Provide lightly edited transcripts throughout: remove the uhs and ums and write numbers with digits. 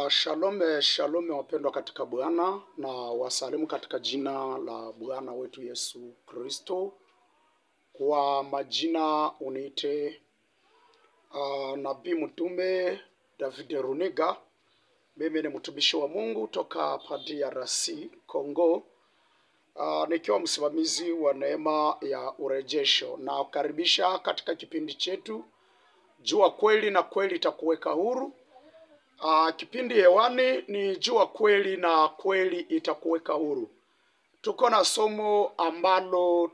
Shalom, shalom wapendwa katika Bwana, na wasalimu katika jina la Bwana wetu Yesu Kristo. Kwa majina uniite Nabii Mtume David Runiga. Mimi ni mtumishi wa Mungu toka DRC Congo, nikiwa msimamizi wa neema ya urejesho, na kukaribisha katika kipindi chetu Jua Kweli na Kweli Itakuweka Huru. Kipindi hewani ni Jua Kweli na Kweli Itakuweka Huru. Tuko na somo ambalo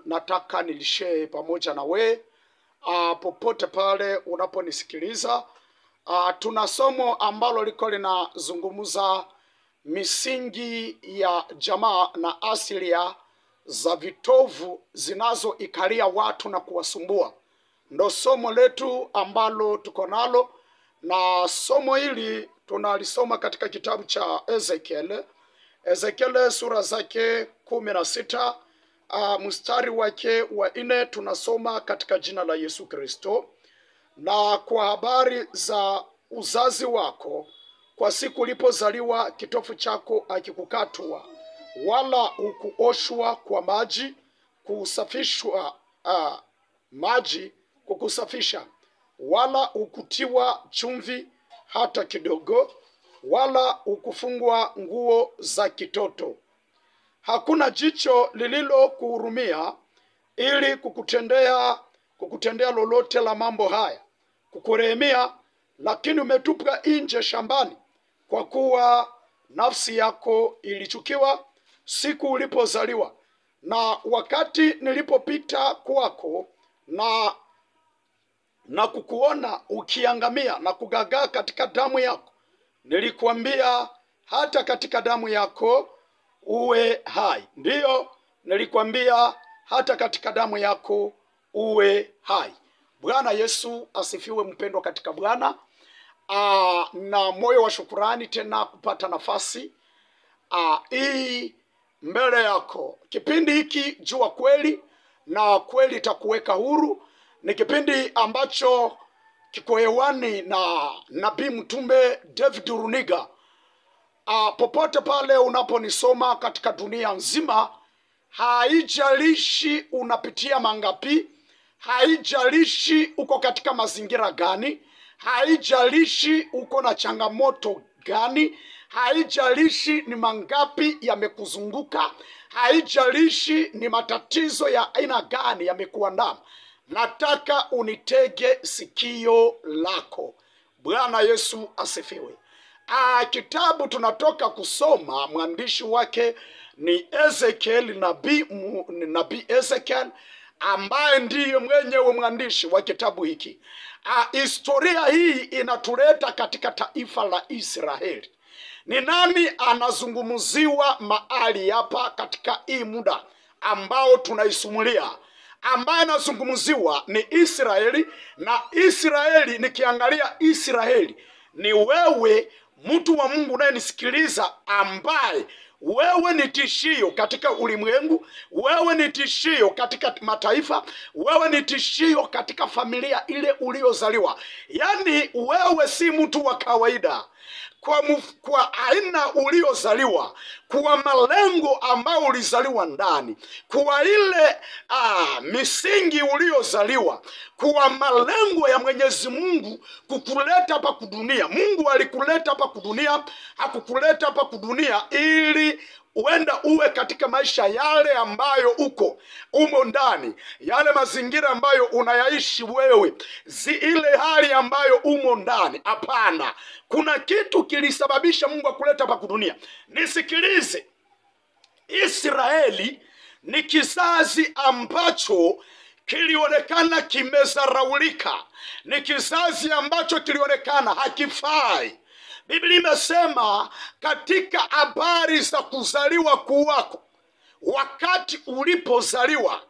nataka nilishare pamoja na we popote pale unaponisikiliza. Tuna somo ambalo liko linazungumza misingi ya jamaa na asilia za vitovu zinazoikalia watu na kuwasumbua. Ndo somo letu ambalo tuko nalo, na somo hili tunalisoma katika kitabu cha Ezekiel sura zake 16 mstari wake wa 4. Tunasoma katika jina la Yesu Kristo. Na kwa habari za uzazi wako, kwa siku ulipozaliwa kitofu chako akikukatwa, wala hukuoshwa kwa maji kusafishwa maji kukusafisha, wala ukutiwa chumvi hata kidogo, wala ukufungwa nguo za kitoto. Hakuna jicho lililo kuhurumia ili kukutendea lolote la mambo haya, kukurehemia, lakini umetupwa nje shambani, kwa kuwa nafsi yako ilichukiwa siku ulipozaliwa. Na wakati nilipopita kwako na kukuona ukiangamia na kugagaa katika damu yako, nilikuambia hata katika damu yako uwe hai. Ndiyo, nilikuambia hata katika damu yako uwe hai. Bwana Yesu asifiwe, mpendwa katika Bwana. Na moyo wa shukurani tena kupata nafasi hii mbele yako. Kipindi hiki Jua Kweli na Kweli Itakuweka Huru ni kipindi ambacho kiko hewani na Nabii Mtume David Runiga. Popote pale unaponisoma katika dunia nzima, haijalishi unapitia mangapi, haijalishi uko katika mazingira gani, haijalishi uko na changamoto gani, haijalishi ni mangapi yamekuzunguka, haijalishi ni matatizo ya aina gani yamekuandama, nataka unitege sikio lako. Bwana Yesu asifiwe. Kitabu tunatoka kusoma, mwandishi wake ni Ezekiel, nabii Ezekiel, ambaye ndiye mwenyewe mwandishi wa kitabu hiki. Historia hii inatuleta katika taifa la Israeli. Ni nani anazungumziwa mahali hapa katika hii muda ambao tunaisumulia? Ambaye anazungumziwa ni Israeli, na Israeli, nikiangalia Israeli ni wewe mtu wa Mungu unayenisikiliza, ambaye wewe ni tishio katika ulimwengu, wewe ni tishio katika mataifa, wewe ni tishio katika familia ile uliozaliwa. Yani wewe si mtu wa kawaida kwa aina uliozaliwa, kwa malengo ambao ulizaliwa ndani, kwa ile misingi uliozaliwa, kwa malengo ya Mwenyezi Mungu kukuleta hapa kudunia. Mungu alikuleta hapa kudunia, hakukuleta hapa kudunia ili uenda uwe katika maisha yale ambayo umo ndani, yale mazingira ambayo unayaishi wewe, ile hali ambayo umo ndani. Hapana, kuna kitu kilisababisha Mungu akuleta hapa kudunia. Nisikilize, Israeli ni kizazi ambacho kilionekana kimezaraulika, ni kizazi ambacho kilionekana hakifai. Biblia imesema katika habari za kuzaliwa kwako, wakati ulipozaliwa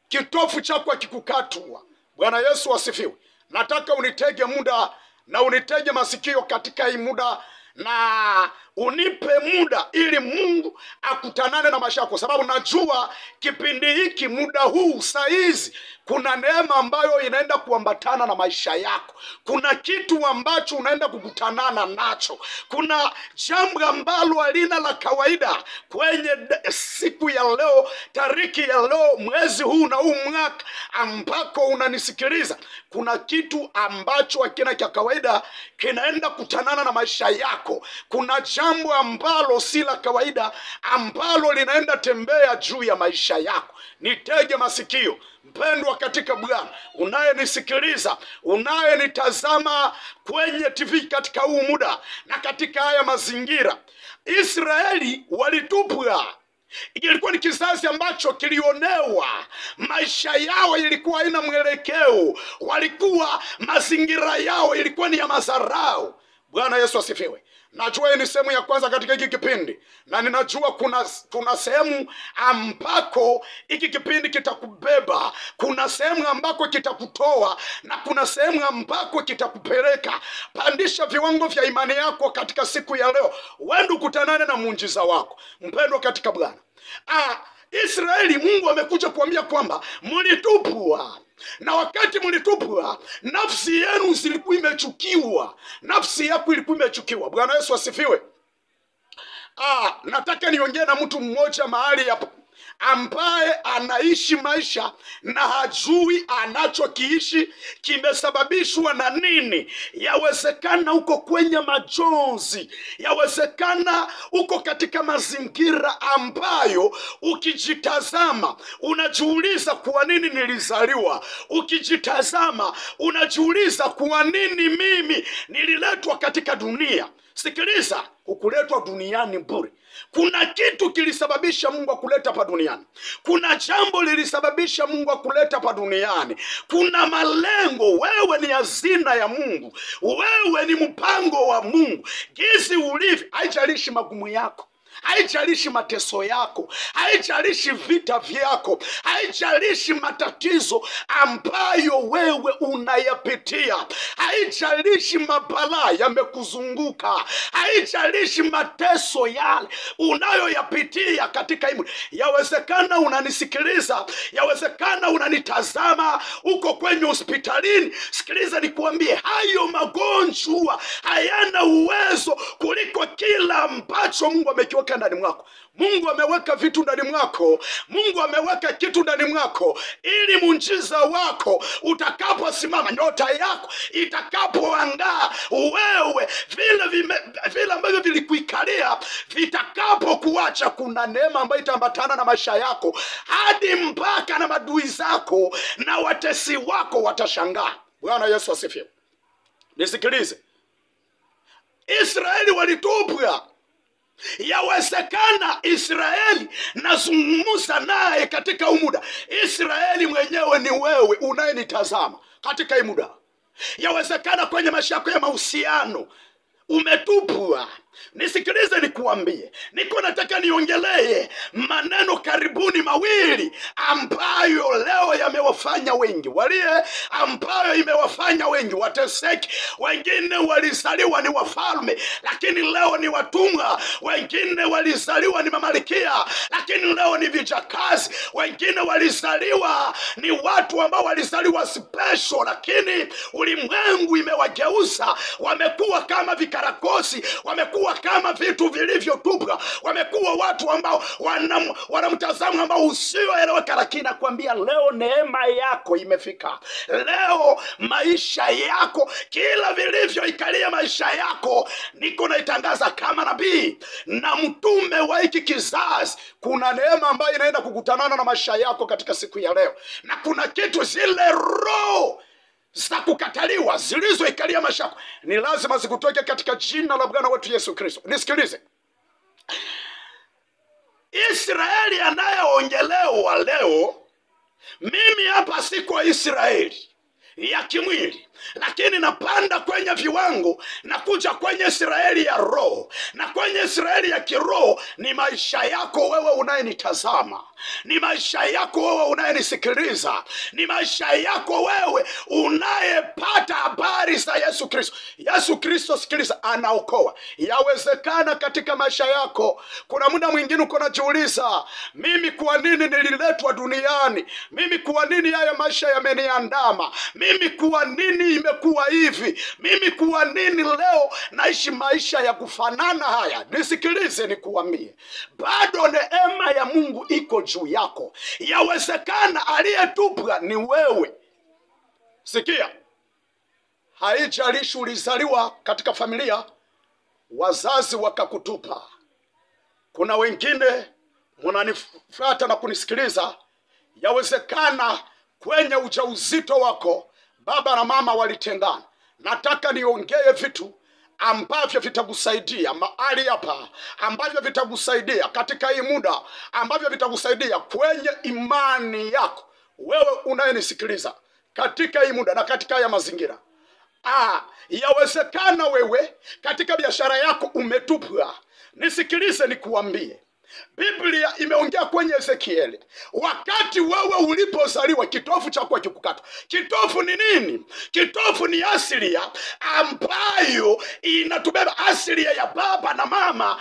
kitofu chako kikukatwa. Bwana Yesu asifiwe. Nataka unitege muda na unitege masikio katika hii muda, na unipe muda ili Mungu akutanane na maisha yako, sababu najua kipindi hiki, muda huu, saizi, kuna neema ambayo inaenda kuambatana na maisha yako. Kuna kitu ambacho unaenda kukutanana nacho. Kuna jambo ambalo halina la kawaida kwenye siku ya leo, tariki ya leo, mwezi huu na huu mwaka ambako unanisikiliza. Kuna kitu ambacho hakina cha kawaida kinaenda kutanana na maisha yako. Kuna jambo ambalo si la kawaida ambalo linaenda tembea juu ya maisha yako. Nitege masikio, mpendwa katika Bwana, unayenisikiliza, unayenitazama kwenye TV katika huu muda na katika haya mazingira. Israeli walitupwa. Ilikuwa ni kizazi ambacho kilionewa. Maisha yao ilikuwa haina mwelekeo. Walikuwa, mazingira yao ilikuwa ni ya madharau. Bwana Yesu asifiwe. Najua hii ni sehemu ya kwanza katika hiki kipindi, na ninajua kuna sehemu ambako hiki kipindi kitakubeba, kuna sehemu ambako kitakutoa, na kuna sehemu ambako kitakupeleka. Pandisha viwango vya imani yako katika siku ya leo, uende ukutanane na muujiza wako. Mpendwa katika Bwana, Israeli, Mungu amekuja kuambia kwamba mlitupwa. Na wakati mlitupwa, nafsi yenu zilikuwa imechukiwa. Nafsi yako ilikuwa imechukiwa. Bwana Yesu asifiwe. Nataka niongee na mtu mmoja mahali hapa ambaye anaishi maisha na hajui anachokiishi kimesababishwa na nini. Yawezekana uko kwenye majonzi, yawezekana uko katika mazingira ambayo ukijitazama unajiuliza kwa nini nilizaliwa. Ukijitazama unajiuliza kwa nini mimi nililetwa katika dunia. Sikiliza, ukuletwa duniani bure. Kuna kitu kilisababisha Mungu akuleta hapa duniani. Kuna jambo lilisababisha Mungu akuleta hapa duniani. Kuna malengo. Wewe ni hazina ya Mungu. Wewe ni mpango wa Mungu. Jinsi ulivyo, haijalishi magumu yako, haijalishi mateso yako, haijalishi vita vyako, haijalishi matatizo ambayo wewe unayapitia, haijalishi mabalaa yamekuzunguka, haijalishi mateso yale unayoyapitia katika hii. Yawezekana unanisikiliza, yawezekana unanitazama uko kwenye hospitalini. Sikiliza nikuambie, hayo magonjwa hayana uwezo kuliko kila ambacho Mungu amekiweka ndani mwako. Mungu ameweka vitu ndani mwako. Mungu ameweka kitu ndani mwako ili muujiza wako utakaposimama, nyota yako itakapoangaa, wewe vile ambavyo vilikuikalia vitakapokuacha, kuna neema ambayo itaambatana na maisha yako hadi mpaka na madui zako na watesi wako watashangaa. Bwana Yesu asifiwe. Nisikilize, Israeli walitupwa. Yawezekana Israeli nazungumza naye katika umuda. Israeli mwenyewe ni wewe unayenitazama katika hii muda. Yawezekana kwenye maisha yako ya mahusiano umetupwa. Nisikilize nikuambie, niko nataka niongelee maneno karibuni mawili ambayo leo yamewafanya wengi walie, ambayo imewafanya wengi wateseki. Wengine walizaliwa ni wafalme lakini leo ni watumwa. Wengine walizaliwa ni mamalikia lakini leo ni vijakazi. Wengine walizaliwa ni watu ambao walizaliwa special lakini ulimwengu imewageuza. Wamekuwa kama vikarakosi, wamekuwa kama vitu vilivyotupwa, wamekuwa watu ambao wanamtazamo ambao usioeleweka. Lakini nakwambia leo neema yako imefika. Leo maisha yako, kila vilivyoikalia maisha yako, niko naitangaza kama nabii na mtume wa hiki kizazi. Kuna neema ambayo inaenda kukutanana na maisha yako katika siku ya leo, na kuna kitu zile roho za kukataliwa zilizoikalia maisha yako ni lazima zikutoke katika jina la Bwana wetu Yesu Kristo. Nisikilize, Israeli anayeongelewa leo, mimi hapa siko Israeli ya kimwili. lakini napanda kwenye viwango na kuja kwenye Israeli ya roho. Na kwenye Israeli ya kiroho ni maisha yako wewe unayenitazama, ni maisha yako wewe unayenisikiliza, ni maisha yako wewe unayepata habari za Yesu Kristo. Yesu Kristo, sikiliza, anaokoa. Yawezekana katika maisha yako kuna muda mwingine uko unajiuliza, mimi kwa nini nililetwa duniani? Mimi kwa nini haya maisha yameniandama? Mimi kwa nini imekuwa hivi? Mimi kwa nini leo naishi maisha ya kufanana haya? Nisikilize nikuambie, bado neema ya Mungu iko juu yako. Yawezekana aliyetupwa ni wewe. Sikia, haijalishi ulizaliwa katika familia wazazi wakakutupa. Kuna wengine mnanifuata na kunisikiliza, yawezekana kwenye ujauzito wako baba na mama walitengana. Nataka niongee vitu ambavyo vitakusaidia mahali hapa, ambavyo vitakusaidia katika hii muda, ambavyo vitakusaidia kwenye imani yako wewe unayenisikiliza katika hii muda na katika haya mazingira. Yawezekana wewe katika biashara yako umetupwa. Nisikilize nikuambie, Biblia imeongea kwenye Ezekieli, wakati wewe ulipozaliwa kitofu chako kikukatwa. Kitofu ni nini? Kitofu ni asilia ambayo inatubeba. Asilia ya baba na mama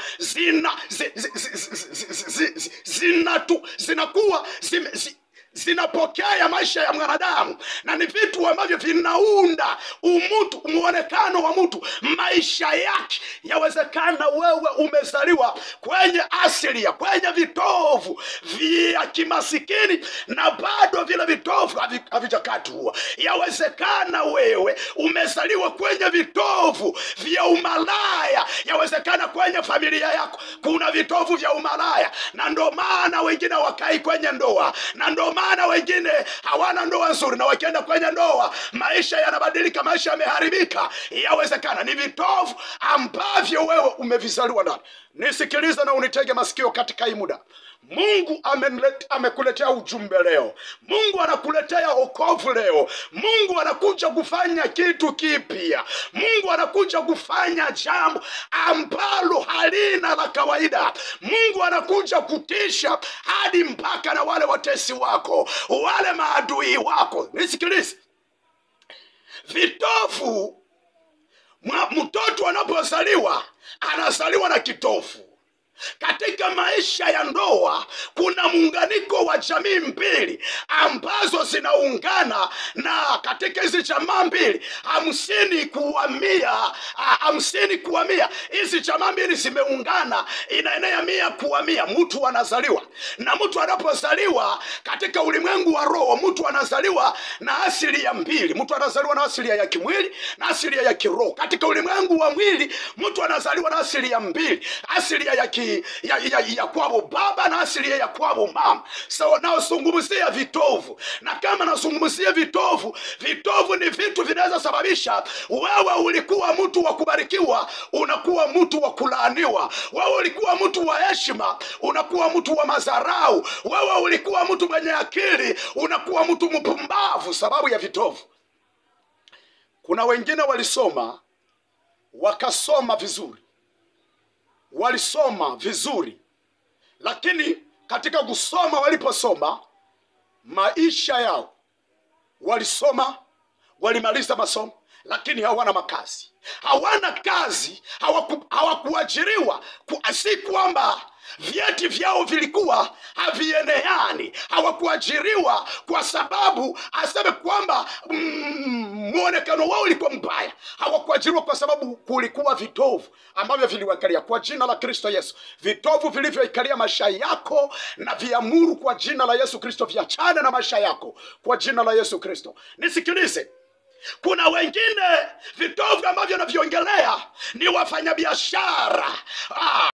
zinapokea ya maisha ya mwanadamu, na ni vitu ambavyo vinaunda umutu, muonekano wa mtu, maisha yake. Yawezekana wewe umezaliwa kwenye asilia, kwenye vitovu vya kimasikini, na bado vile vitovu havijakatwa. Yawezekana wewe umezaliwa kwenye vitovu vya umalaya. Yawezekana kwenye familia yako kuna vitovu vya umalaya, na ndo maana wengine wakai kwenye ndoa, na ndo maana wengine hawana ndoa nzuri, na wakienda kwenye ndoa maisha yanabadilika, maisha yameharibika. Yawezekana ni vitovu ambavyo wewe umevizaliwa ndani. Nisikilize na unitege masikio katika hii muda. Mungu amekuletea ujumbe leo. Mungu anakuletea wokovu leo. Mungu anakuja kufanya kitu kipya. Mungu anakuja kufanya jambo ambalo halina la kawaida. Mungu anakuja kutisha hadi mpaka na wale watesi wako, wale maadui wako. Nisikilize, vitovu, mtoto anapozaliwa anazaliwa na kitovu. Katika maisha ya ndoa kuna muunganiko wa jamii mbili ambazo zinaungana, na katika hizi jamaa mbili 50 kwa 100 hizi jamaa mbili zimeungana, inaenea 100 kwa 100. Mtu anazaliwa, na mtu anapozaliwa katika ulimwengu wa roho, mtu anazaliwa na asili ya mbili. Mtu anazaliwa na asili ya kimwili na asili ya kiroho. Katika ulimwengu wa mwili mtu anazaliwa na asili ya mbili, asili ya kwabo baba na asili ya kwabo mama. So naozungumzia vitovu, na kama nazungumzia vitovu ni vitu vinaweza sababisha wewe ulikuwa mtu wa kubarikiwa unakuwa mtu wa kulaaniwa. Wewe ulikuwa mtu wa heshima unakuwa mtu wa madharau. Wewe ulikuwa mtu mwenye akili unakuwa mtu mpumbavu sababu ya vitovu. Kuna wengine walisoma, wakasoma vizuri, walisoma vizuri, lakini katika kusoma waliposoma maisha yao, walisoma, walimaliza masomo, lakini hawana makazi. Hawana kazi, hawakuajiriwa. Si kwamba vyeti vyao vilikuwa havieneani. Hawakuajiriwa kwa sababu aseme kwamba muonekano wao ulikuwa mbaya. Hawakuajiriwa kwa sababu kulikuwa vitovu ambavyo viliwakalia. Kwa jina la Kristo Yesu, vitovu vilivyoikalia maisha yako na viamuru kwa jina la Yesu Kristo viachane na maisha yako kwa jina la Yesu Kristo. Nisikilize, kuna wengine vitovu ambavyo naviongelea ni wafanyabiashara.